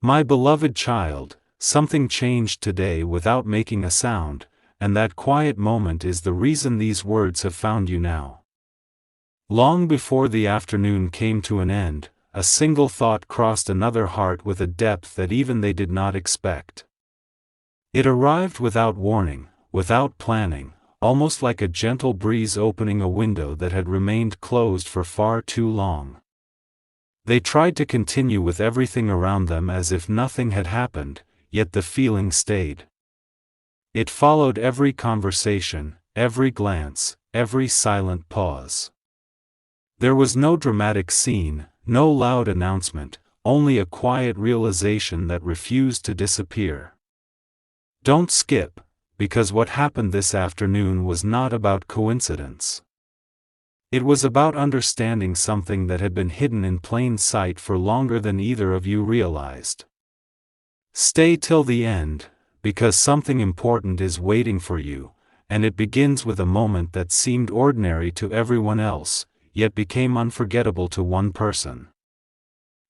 My beloved child, something changed today without making a sound, and that quiet moment is the reason these words have found you now. Long before the afternoon came to an end, a single thought crossed another heart with a depth that even they did not expect. It arrived without warning, without planning, almost like a gentle breeze opening a window that had remained closed for far too long. They tried to continue with everything around them as if nothing had happened, yet the feeling stayed. It followed every conversation, every glance, every silent pause. There was no dramatic scene, no loud announcement, only a quiet realization that refused to disappear. Don't skip, because what happened this afternoon was not about coincidence. It was about understanding something that had been hidden in plain sight for longer than either of you realized. Stay till the end, because something important is waiting for you, and it begins with a moment that seemed ordinary to everyone else, yet became unforgettable to one person.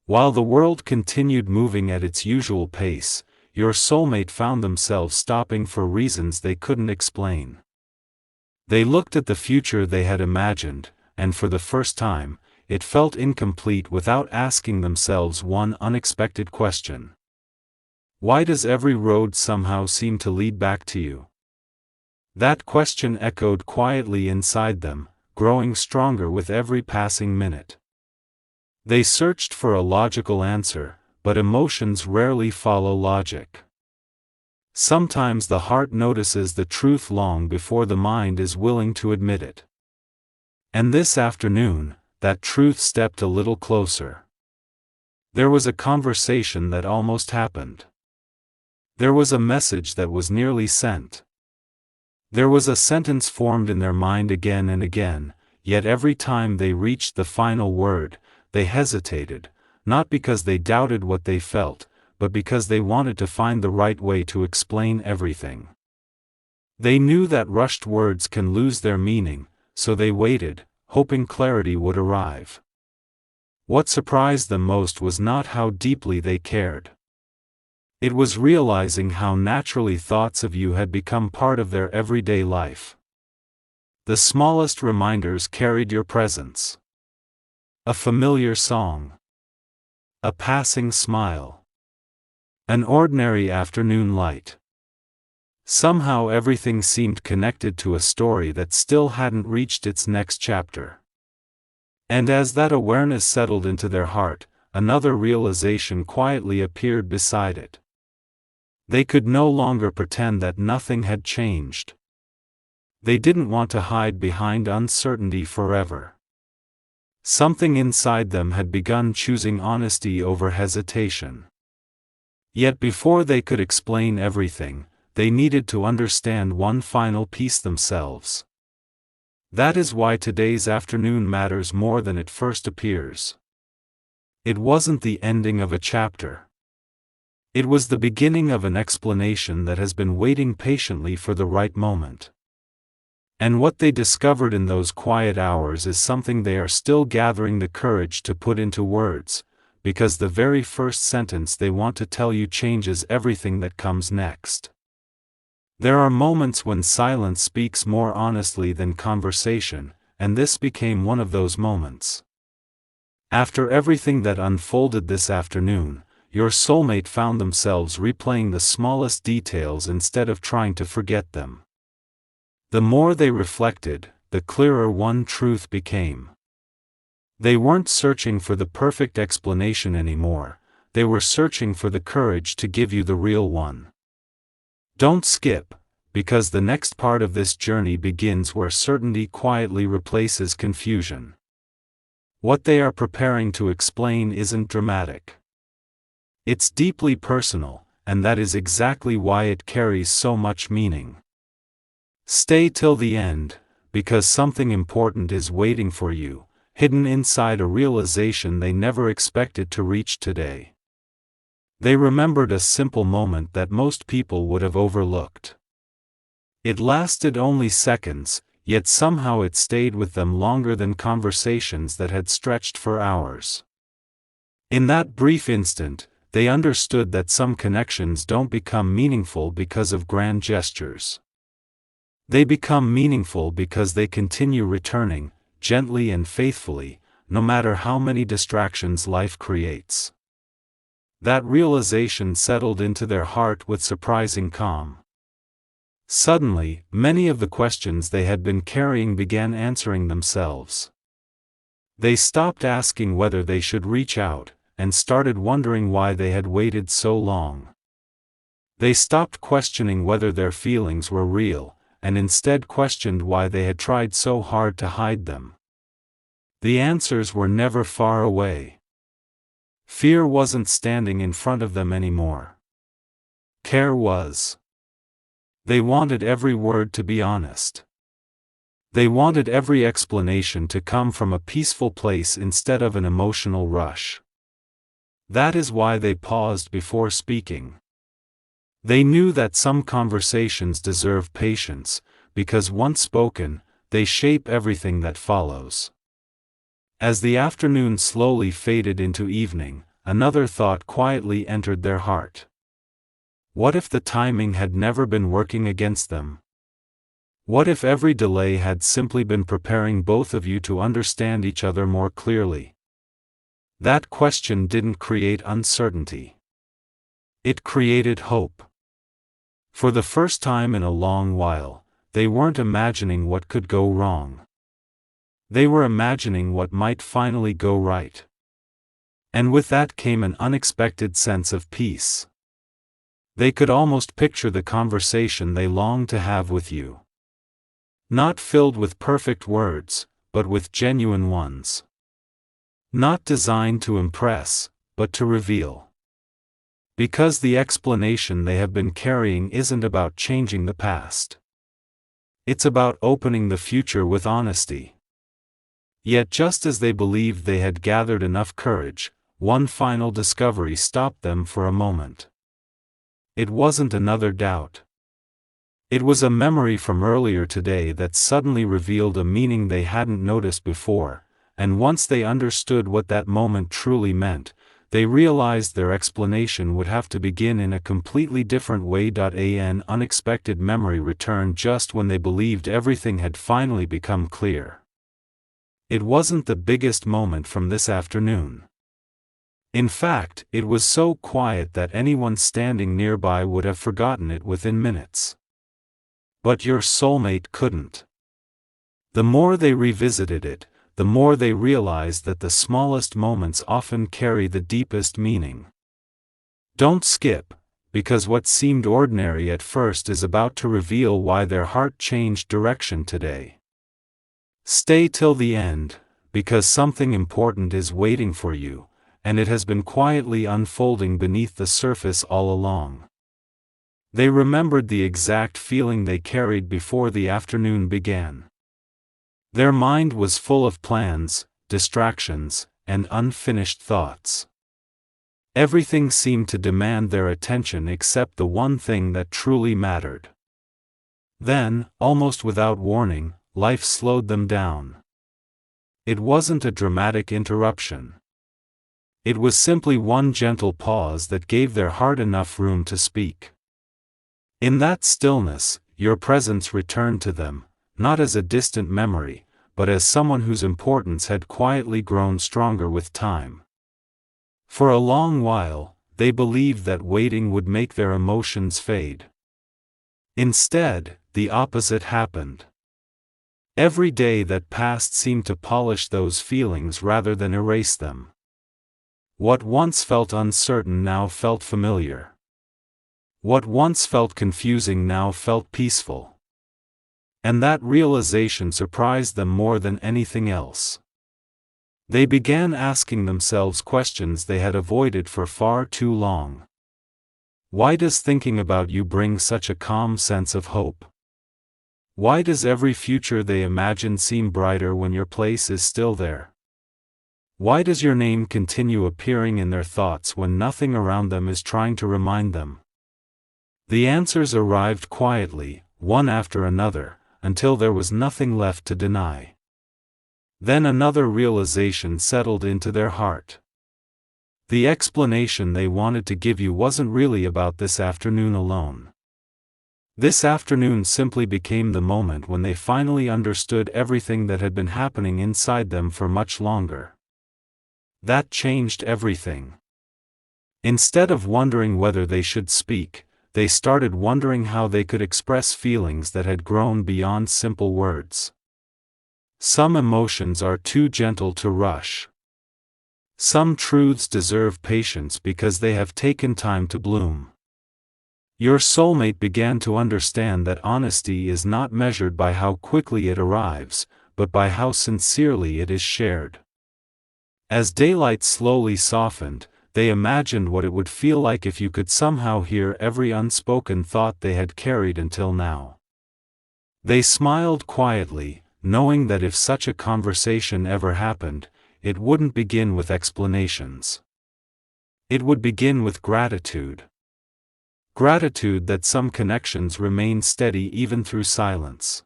While the world continued moving at its usual pace, your soulmate found themselves stopping for reasons they couldn't explain. They looked at the future they had imagined, and for the first time, it felt incomplete without asking themselves one unexpected question. Why does every road somehow seem to lead back to you? That question echoed quietly inside them, growing stronger with every passing minute. They searched for a logical answer, but emotions rarely follow logic. Sometimes the heart notices the truth long before the mind is willing to admit it. And this afternoon, that truth stepped a little closer. There was a conversation that almost happened. There was a message that was nearly sent. There was a sentence formed in their mind again and again, yet every time they reached the final word, they hesitated, not because they doubted what they felt, but because they wanted to find the right way to explain everything. They knew that rushed words can lose their meaning, so they waited, hoping clarity would arrive. What surprised them most was not how deeply they cared. It was realizing how naturally thoughts of you had become part of their everyday life. The smallest reminders carried your presence. A familiar song. A passing smile. An ordinary afternoon light. Somehow everything seemed connected to a story that still hadn't reached its next chapter. And as that awareness settled into their heart, another realization quietly appeared beside it. They could no longer pretend that nothing had changed. They didn't want to hide behind uncertainty forever. Something inside them had begun choosing honesty over hesitation. Yet before they could explain everything, they needed to understand one final piece themselves. That is why today's afternoon matters more than it first appears. It wasn't the ending of a chapter. It was the beginning of an explanation that has been waiting patiently for the right moment. And what they discovered in those quiet hours is something they are still gathering the courage to put into words, because the very first sentence they want to tell you changes everything that comes next. There are moments when silence speaks more honestly than conversation, and this became one of those moments. After everything that unfolded this afternoon, your soulmate found themselves replaying the smallest details instead of trying to forget them. The more they reflected, the clearer one truth became. They weren't searching for the perfect explanation anymore, they were searching for the courage to give you the real one. Don't skip, because the next part of this journey begins where certainty quietly replaces confusion. What they are preparing to explain isn't dramatic. It's deeply personal, and that is exactly why it carries so much meaning. Stay till the end, because something important is waiting for you, hidden inside a realization they never expected to reach today. They remembered a simple moment that most people would have overlooked. It lasted only seconds, yet somehow it stayed with them longer than conversations that had stretched for hours. In that brief instant, they understood that some connections don't become meaningful because of grand gestures. They become meaningful because they continue returning, gently and faithfully, no matter how many distractions life creates. That realization settled into their heart with surprising calm. Suddenly, many of the questions they had been carrying began answering themselves. They stopped asking whether they should reach out, and started wondering why they had waited so long. They stopped questioning whether their feelings were real, and instead questioned why they had tried so hard to hide them. The answers were never far away. Fear wasn't standing in front of them anymore. Care was. They wanted every word to be honest. They wanted every explanation to come from a peaceful place instead of an emotional rush. That is why they paused before speaking. They knew that some conversations deserve patience, because once spoken, they shape everything that follows. As the afternoon slowly faded into evening, another thought quietly entered their heart. What if the timing had never been working against them? What if every delay had simply been preparing both of you to understand each other more clearly? That question didn't create uncertainty. It created hope. For the first time in a long while, they weren't imagining what could go wrong. They were imagining what might finally go right. And with that came an unexpected sense of peace. They could almost picture the conversation they longed to have with you. Not filled with perfect words, but with genuine ones. Not designed to impress, but to reveal. Because the explanation they have been carrying isn't about changing the past. It's about opening the future with honesty. Yet just as they believed they had gathered enough courage, one final discovery stopped them for a moment. It wasn't another doubt. It was a memory from earlier today that suddenly revealed a meaning they hadn't noticed before, and once they understood what that moment truly meant, they realized their explanation would have to begin in a completely different way. An unexpected memory returned just when they believed everything had finally become clear. It wasn't the biggest moment from this afternoon. In fact, it was so quiet that anyone standing nearby would have forgotten it within minutes. But your soulmate couldn't. The more they revisited it, the more they realized that the smallest moments often carry the deepest meaning. Don't skip, because what seemed ordinary at first is about to reveal why their heart changed direction today. Stay till the end, because something important is waiting for you, and it has been quietly unfolding beneath the surface all along. They remembered the exact feeling they carried before the afternoon began. Their mind was full of plans, distractions, and unfinished thoughts. Everything seemed to demand their attention except the one thing that truly mattered. Then, almost without warning, life slowed them down. It wasn't a dramatic interruption. It was simply one gentle pause that gave their heart enough room to speak. In that stillness, your presence returned to them, not as a distant memory, but as someone whose importance had quietly grown stronger with time. For a long while, they believed that waiting would make their emotions fade. Instead, the opposite happened. Every day that passed seemed to polish those feelings rather than erase them. What once felt uncertain now felt familiar. What once felt confusing now felt peaceful. And that realization surprised them more than anything else. They began asking themselves questions they had avoided for far too long. Why does thinking about you bring such a calm sense of hope? Why does every future they imagine seem brighter when your place is still there? Why does your name continue appearing in their thoughts when nothing around them is trying to remind them? The answers arrived quietly, one after another, until there was nothing left to deny. Then another realization settled into their heart. The explanation they wanted to give you wasn't really about this afternoon alone. This afternoon simply became the moment when they finally understood everything that had been happening inside them for much longer. That changed everything. Instead of wondering whether they should speak, they started wondering how they could express feelings that had grown beyond simple words. Some emotions are too gentle to rush. Some truths deserve patience because they have taken time to bloom. Your soulmate began to understand that honesty is not measured by how quickly it arrives, but by how sincerely it is shared. As daylight slowly softened, they imagined what it would feel like if you could somehow hear every unspoken thought they had carried until now. They smiled quietly, knowing that if such a conversation ever happened, it wouldn't begin with explanations. It would begin with gratitude. Gratitude that some connections remain steady even through silence.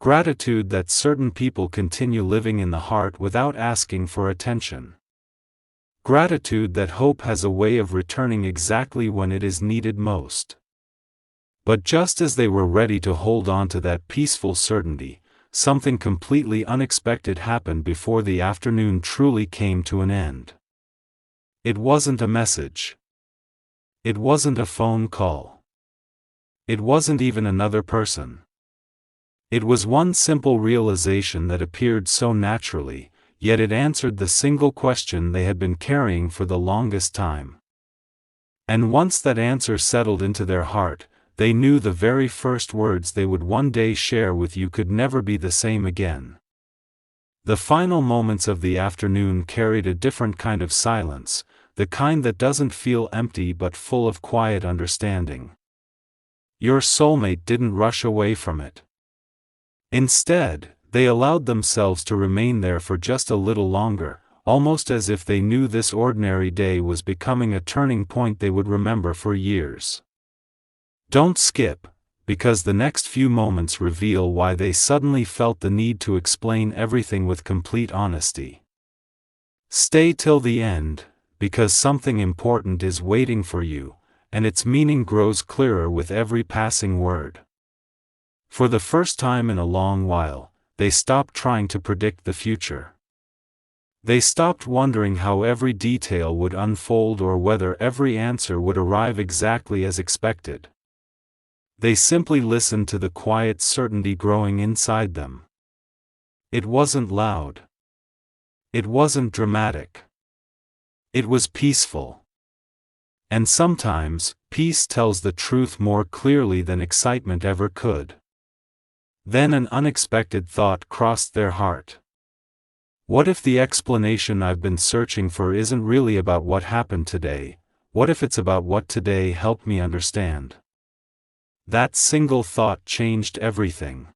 Gratitude that certain people continue living in the heart without asking for attention. Gratitude that hope has a way of returning exactly when it is needed most. But just as they were ready to hold on to that peaceful certainty, something completely unexpected happened before the afternoon truly came to an end. It wasn't a message. It wasn't a phone call. It wasn't even another person. It was one simple realization that appeared so naturally, yet it answered the single question they had been carrying for the longest time. And once that answer settled into their heart, they knew the very first words they would one day share with you could never be the same again. The final moments of the afternoon carried a different kind of silence, the kind that doesn't feel empty but full of quiet understanding. Your soulmate didn't rush away from it. Instead, they allowed themselves to remain there for just a little longer, almost as if they knew this ordinary day was becoming a turning point they would remember for years. Don't skip, because the next few moments reveal why they suddenly felt the need to explain everything with complete honesty. Stay till the end, because something important is waiting for you, and its meaning grows clearer with every passing word. For the first time in a long while, they stopped trying to predict the future. They stopped wondering how every detail would unfold or whether every answer would arrive exactly as expected. They simply listened to the quiet certainty growing inside them. It wasn't loud. It wasn't dramatic. It was peaceful. And sometimes, peace tells the truth more clearly than excitement ever could. Then an unexpected thought crossed their heart. What if the explanation I've been searching for isn't really about what happened today? What if it's about what today helped me understand? That single thought changed everything.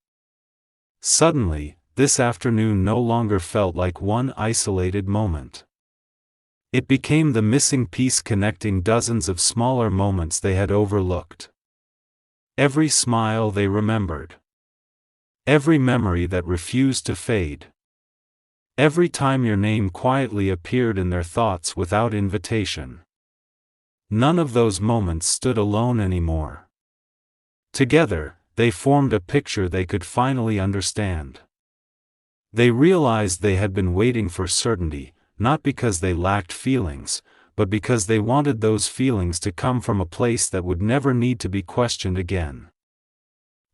Suddenly, this afternoon no longer felt like one isolated moment. It became the missing piece connecting dozens of smaller moments they had overlooked. Every smile they remembered. Every memory that refused to fade. Every time your name quietly appeared in their thoughts without invitation. None of those moments stood alone anymore. Together, they formed a picture they could finally understand. They realized they had been waiting for certainty, not because they lacked feelings, but because they wanted those feelings to come from a place that would never need to be questioned again.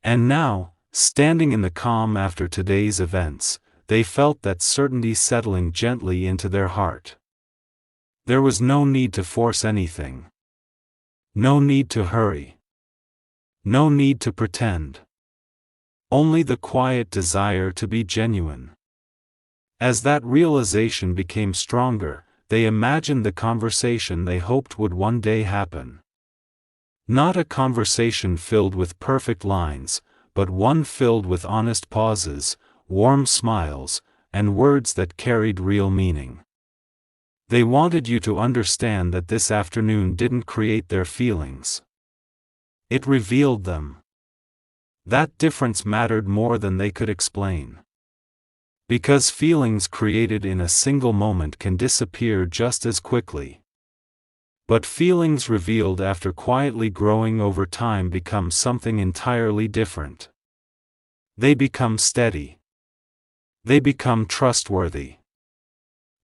And now, standing in the calm after today's events, they felt that certainty settling gently into their heart. There was no need to force anything. No need to hurry. No need to pretend. Only the quiet desire to be genuine. As that realization became stronger, they imagined the conversation they hoped would one day happen. Not a conversation filled with perfect lines, but one filled with honest pauses, warm smiles, and words that carried real meaning. They wanted you to understand that this afternoon didn't create their feelings. It revealed them. That difference mattered more than they could explain. Because feelings created in a single moment can disappear just as quickly. But feelings revealed after quietly growing over time become something entirely different. They become steady. They become trustworthy.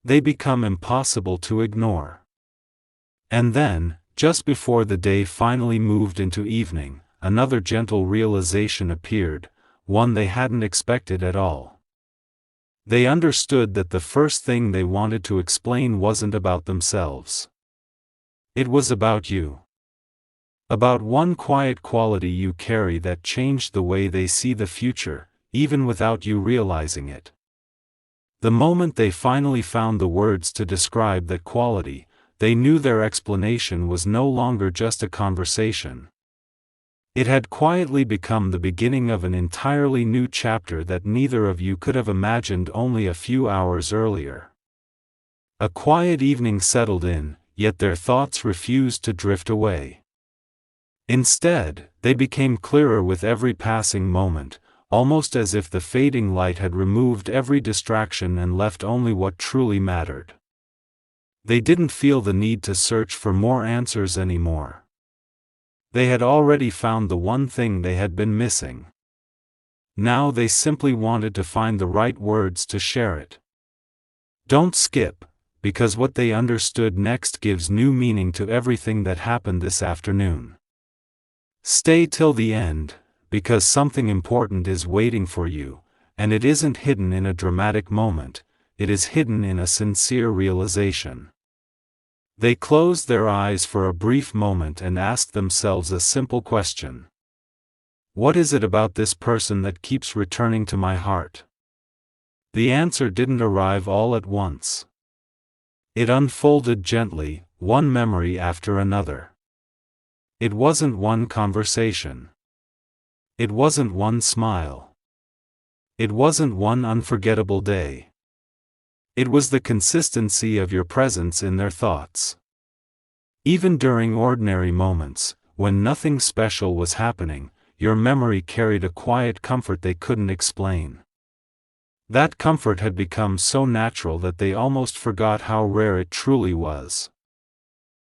They become impossible to ignore. And then, just before the day finally moved into evening, another gentle realization appeared, one they hadn't expected at all. They understood that the first thing they wanted to explain wasn't about themselves. It was about you. About one quiet quality you carry that changed the way they see the future, even without you realizing it. The moment they finally found the words to describe that quality, they knew their explanation was no longer just a conversation. It had quietly become the beginning of an entirely new chapter that neither of you could have imagined only a few hours earlier. A quiet evening settled in, yet their thoughts refused to drift away. Instead, they became clearer with every passing moment, almost as if the fading light had removed every distraction and left only what truly mattered. They didn't feel the need to search for more answers anymore. They had already found the one thing they had been missing. Now they simply wanted to find the right words to share it. Don't skip, because what they understood next gives new meaning to everything that happened this afternoon. Stay till the end, because something important is waiting for you, and it isn't hidden in a dramatic moment, it is hidden in a sincere realization. They closed their eyes for a brief moment and asked themselves a simple question. What is it about this person that keeps returning to my heart? The answer didn't arrive all at once. It unfolded gently, one memory after another. It wasn't one conversation. It wasn't one smile. It wasn't one unforgettable day. It was the consistency of your presence in their thoughts. Even during ordinary moments, when nothing special was happening, your memory carried a quiet comfort they couldn't explain. That comfort had become so natural that they almost forgot how rare it truly was.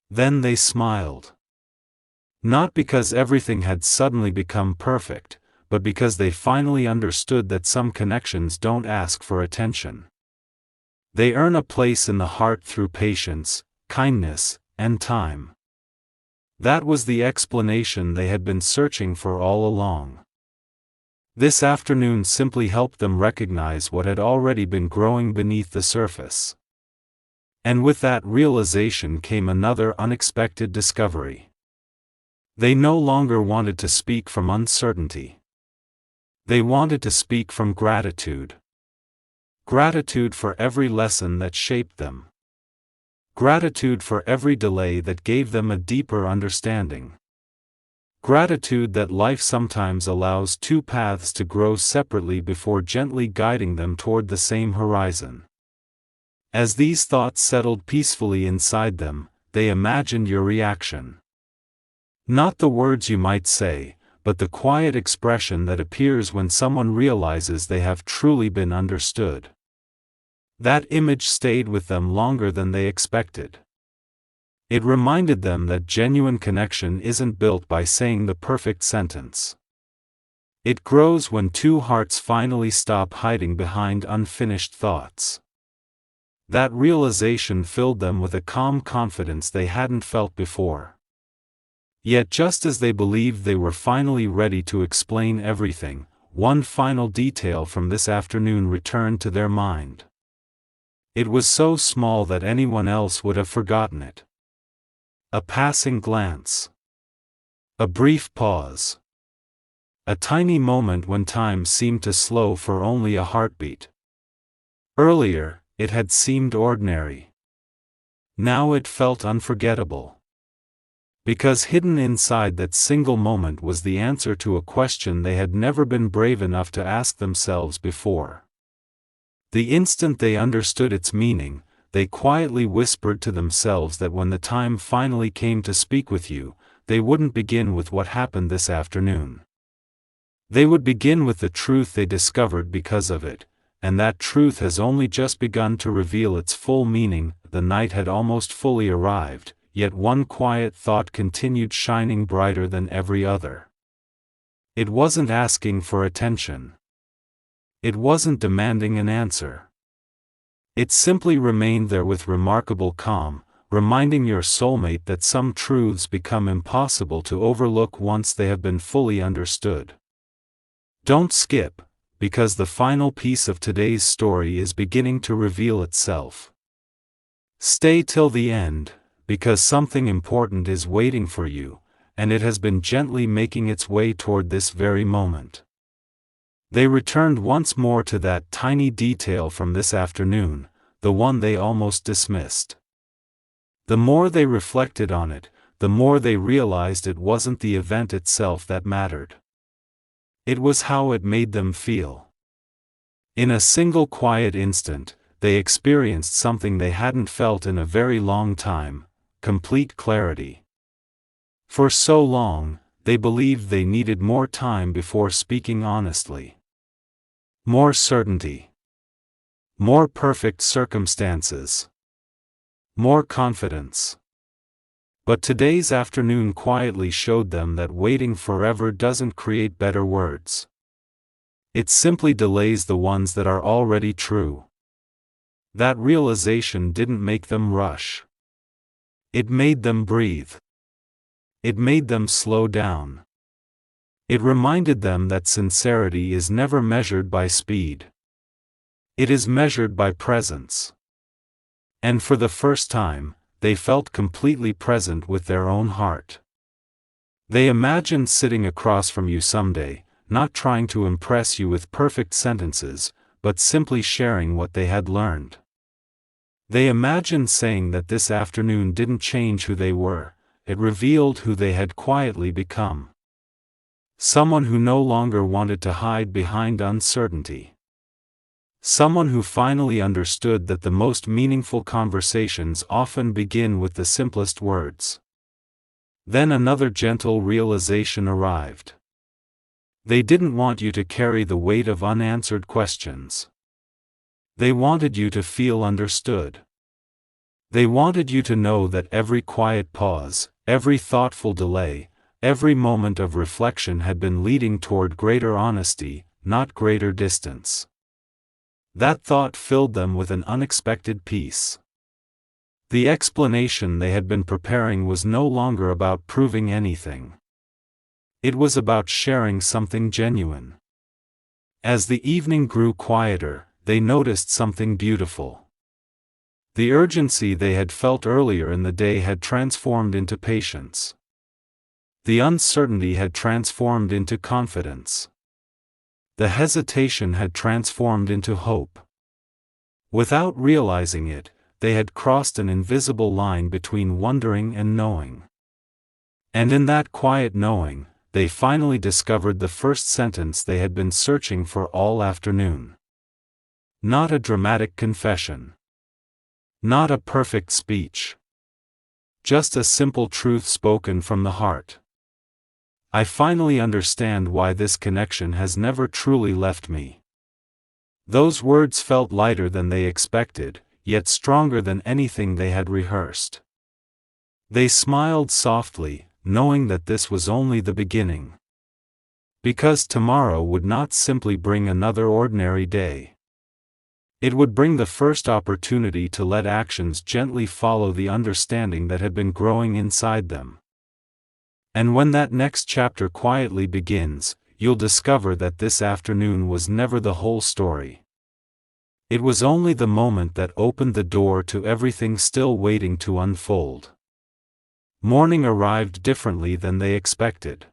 Then they smiled. Not because everything had suddenly become perfect, but because they finally understood that some connections don't ask for attention. They earn a place in the heart through patience, kindness, and time. That was the explanation they had been searching for all along. This afternoon simply helped them recognize what had already been growing beneath the surface. And with that realization came another unexpected discovery. They no longer wanted to speak from uncertainty. They wanted to speak from gratitude. Gratitude for every lesson that shaped them. Gratitude for every delay that gave them a deeper understanding. Gratitude that life sometimes allows two paths to grow separately before gently guiding them toward the same horizon. As these thoughts settled peacefully inside them, they imagined your reaction. Not the words you might say, but the quiet expression that appears when someone realizes they have truly been understood. That image stayed with them longer than they expected. It reminded them that genuine connection isn't built by saying the perfect sentence. It grows when two hearts finally stop hiding behind unfinished thoughts. That realization filled them with a calm confidence they hadn't felt before. Yet just as they believed they were finally ready to explain everything, one final detail from this afternoon returned to their mind. It was so small that anyone else would have forgotten it. A passing glance. A brief pause. A tiny moment when time seemed to slow for only a heartbeat. Earlier, it had seemed ordinary. Now it felt unforgettable. Because hidden inside that single moment was the answer to a question they had never been brave enough to ask themselves before. The instant they understood its meaning, they quietly whispered to themselves that when the time finally came to speak with you, they wouldn't begin with what happened this afternoon. They would begin with the truth they discovered because of it, and that truth has only just begun to reveal its full meaning. The night had almost fully arrived, yet one quiet thought continued shining brighter than every other. It wasn't asking for attention. It wasn't demanding an answer. It simply remained there with remarkable calm, reminding your soulmate that some truths become impossible to overlook once they have been fully understood. Don't skip, because the final piece of today's story is beginning to reveal itself. Stay till the end, because something important is waiting for you, and it has been gently making its way toward this very moment. They returned once more to that tiny detail from this afternoon, the one they almost dismissed. The more they reflected on it, the more they realized it wasn't the event itself that mattered. It was how it made them feel. In a single quiet instant, they experienced something they hadn't felt in a very long time: complete clarity. For so long, they believed they needed more time before speaking honestly. More certainty. More perfect circumstances. More confidence. But today's afternoon quietly showed them that waiting forever doesn't create better words. It simply delays the ones that are already true. That realization didn't make them rush. It made them breathe. It made them slow down. It reminded them that sincerity is never measured by speed. It is measured by presence. And for the first time, they felt completely present with their own heart. They imagined sitting across from you someday, not trying to impress you with perfect sentences, but simply sharing what they had learned. They imagined saying that this afternoon didn't change who they were, it revealed who they had quietly become. Someone who no longer wanted to hide behind uncertainty. Someone who finally understood that the most meaningful conversations often begin with the simplest words. Then another gentle realization arrived. They didn't want you to carry the weight of unanswered questions. They wanted you to feel understood. They wanted you to know that every quiet pause, every thoughtful delay, every moment of reflection had been leading toward greater honesty, not greater distance. That thought filled them with an unexpected peace. The explanation they had been preparing was no longer about proving anything. It was about sharing something genuine. As the evening grew quieter, they noticed something beautiful. The urgency they had felt earlier in the day had transformed into patience. The uncertainty had transformed into confidence. The hesitation had transformed into hope. Without realizing it, they had crossed an invisible line between wondering and knowing. And in that quiet knowing, they finally discovered the first sentence they had been searching for all afternoon. Not a dramatic confession. Not a perfect speech. Just a simple truth spoken from the heart. I finally understand why this connection has never truly left me. Those words felt lighter than they expected, yet stronger than anything they had rehearsed. They smiled softly, knowing that this was only the beginning. Because tomorrow would not simply bring another ordinary day. It would bring the first opportunity to let actions gently follow the understanding that had been growing inside them. And when that next chapter quietly begins, you'll discover that this afternoon was never the whole story. It was only the moment that opened the door to everything still waiting to unfold. Morning arrived differently than they expected.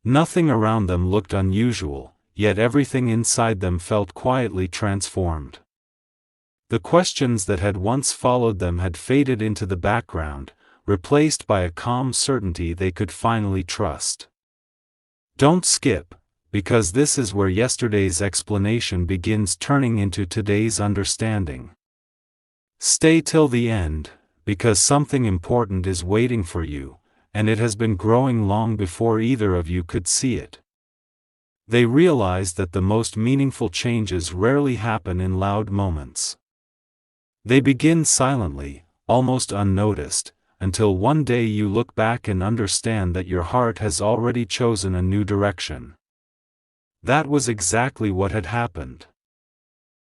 Nothing around them looked unusual, yet everything inside them felt quietly transformed. The questions that had once followed them had faded into the background, replaced by a calm certainty they could finally trust. Don't skip, because this is where yesterday's explanation begins turning into today's understanding. Stay till the end, because something important is waiting for you, and it has been growing long before either of you could see it. They realized that the most meaningful changes rarely happen in loud moments. They begin silently, almost unnoticed, until one day you look back and understand that your heart has already chosen a new direction. That was exactly what had happened.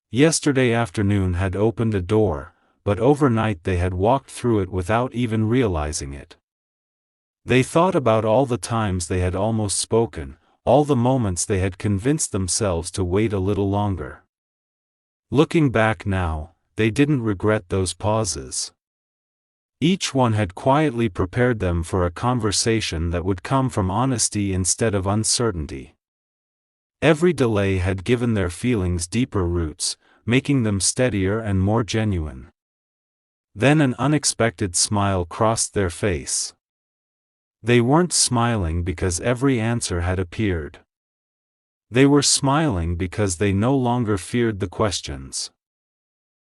Yesterday afternoon had opened a door, but overnight they had walked through it without even realizing it. They thought about all the times they had almost spoken, all the moments they had convinced themselves to wait a little longer. Looking back now, they didn't regret those pauses. Each one had quietly prepared them for a conversation that would come from honesty instead of uncertainty. Every delay had given their feelings deeper roots, making them steadier and more genuine. Then an unexpected smile crossed their face. They weren't smiling because every answer had appeared. They were smiling because they no longer feared the questions.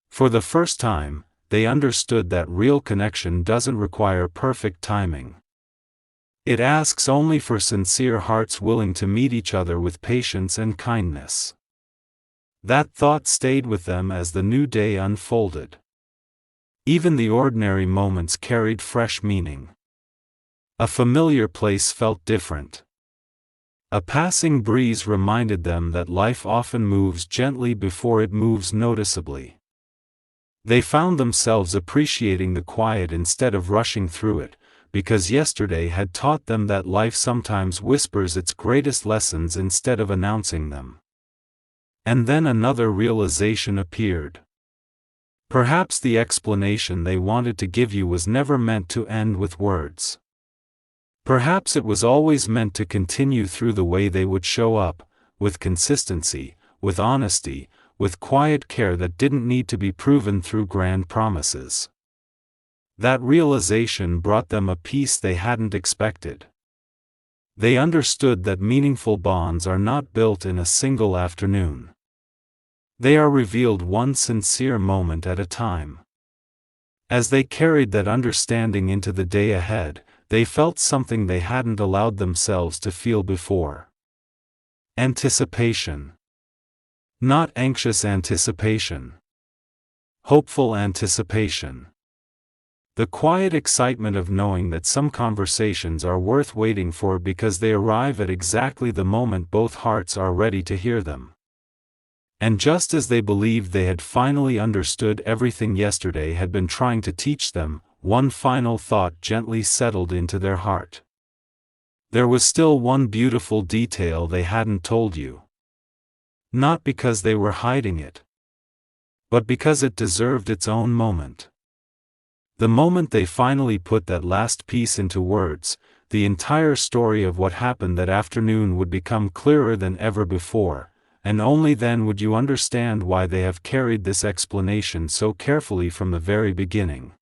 For the first time, they understood that real connection doesn't require perfect timing. It asks only for sincere hearts willing to meet each other with patience and kindness. That thought stayed with them as the new day unfolded. Even the ordinary moments carried fresh meaning. A familiar place felt different. A passing breeze reminded them that life often moves gently before it moves noticeably. They found themselves appreciating the quiet instead of rushing through it, because yesterday had taught them that life sometimes whispers its greatest lessons instead of announcing them. And then another realization appeared. Perhaps the explanation they wanted to give you was never meant to end with words. Perhaps it was always meant to continue through the way they would show up, with consistency, with honesty, with quiet care that didn't need to be proven through grand promises. That realization brought them a peace they hadn't expected. They understood that meaningful bonds are not built in a single afternoon. They are revealed one sincere moment at a time. As they carried that understanding into the day ahead, they felt something they hadn't allowed themselves to feel before. Anticipation. Not anxious anticipation. Hopeful anticipation. The quiet excitement of knowing that some conversations are worth waiting for because they arrive at exactly the moment both hearts are ready to hear them. And just as they believed they had finally understood everything yesterday had been trying to teach them, one final thought gently settled into their heart. There was still one beautiful detail they hadn't told you. Not because they were hiding it, but because it deserved its own moment. The moment they finally put that last piece into words, the entire story of what happened that afternoon would become clearer than ever before, and only then would you understand why they have carried this explanation so carefully from the very beginning.